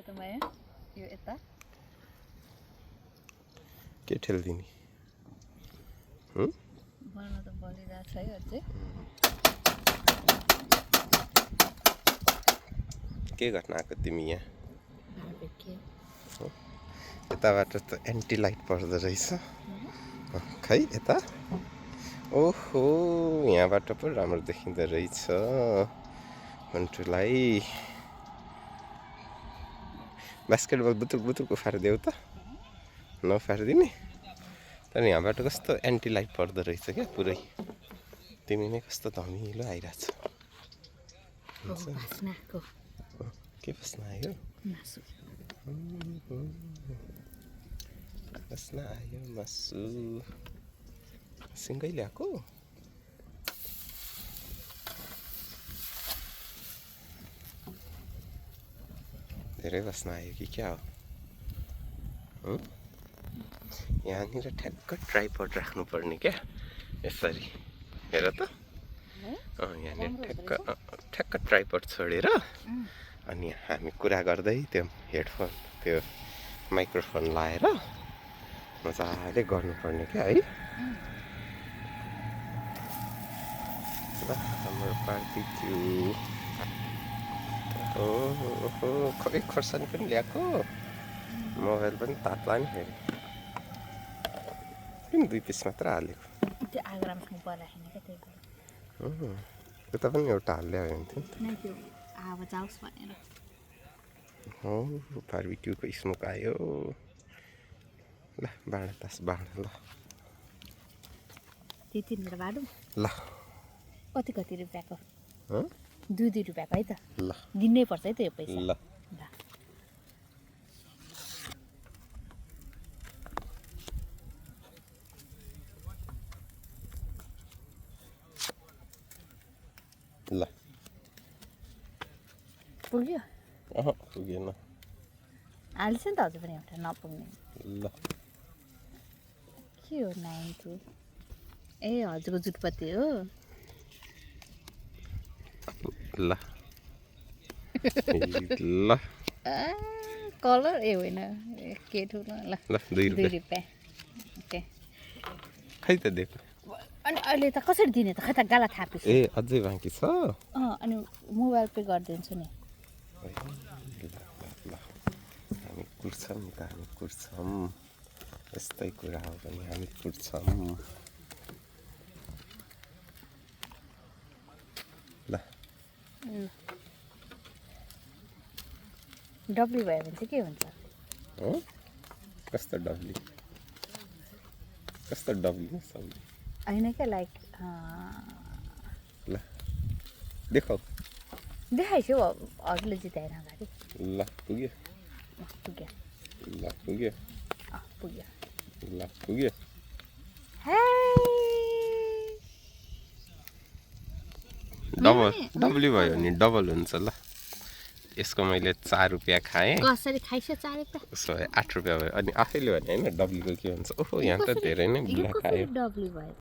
त माया यो यता के ठेल्दिनी बल्न त बलिरहेछ है अझै के गर्न आएको तिमी यहाँ भेटियो यताबाट त एन्टी लाइट पर्दो रहेछ खै यता ओहो यहाँबाट पो राम्रो देखिँदो रहेछ मन्टुलाई बास्केटबल बुतुक फारिदेऊ त नफारिदिने तर यहाँबाट कस्तो एन्टी लाइट पर्दो रहेछ क्या पुरै तिमी नै कस्तो धमिलो आइरहेछ के बस्न आयो बस्न आयो मासु सिँगै ल्याएको धेरै बस्न आयो कि क्या हो यहाँनिर ठ्याक्क ट्राइपड राख्नुपर्ने क्या यसरी हेर त यहाँनिर ठ्याक्क ट्राइपड छोडेर अनि हामी कुरा गर्दै त्यो हेडफोन त्यो माइक्रोफोन लाएर मजाले गर्नुपर्ने क्या है हाम्रो बार्बिक्यू ओहो खै खोर्सानी पनि ल्याएको मोबाइल पनि तात्ला नि फेरि किन 2 पिस मात्र हालेको त्यो आगरामसँग बराखेन क्या त्यही भएर यता पनि एउटा हाल्दै आयो हुन्थ्यो नि त्यो हावा जाओस् भनेर हो बार्बिक्यूको स्मोक आयो ल बाँड तास बाँड ल त्यतिनिर बाँडौँ ल कति रुपियाँको 2 रुपियाँको है त ल गिन्नै पर्छ है त यो पैसा ल ल पुग्यो पुगेन हाल्छ नि त हजुर पनि एउटा नपुग्ने ल के हो 92 ए हजुरको जुटपत्ती हो ल ल कलर ए होइन के ठुलो ल ल 2 रुपियाँ ओके खै त देखो अनि अहिले त कसरी दिने त खै त गाला थापिस ए अझै बाँकी छ अनि मोबाइल पे गरिदिन्छु नि हामी कुर्छौँ नि त हामी कुर्छौँ यस्तै कुरा हो भने हामी कुर्छौँ ल डब्लु भयो भने चाहिँ के हुन्छ कस्तो डब्ली सबले होइन क्या लाइक ल देखाऊ देखाइछु हजुरले जिताएन अगाडि ल पुग्यो पुग्यो ल पुग्यो पुग्यो ल पुग्यो डबल भयो नि डबल हुन्छ ल यसको मैले 4 रुपियाँ खाएँ कसरी खाइसो 4 रुपियाँ उसो भए 8 रुपियाँ भयो अनि आफैले भने होइन डब्लीको के हुन्छ ओहो यहाँ त धेरै नै बुढा खायो डब्लु भयो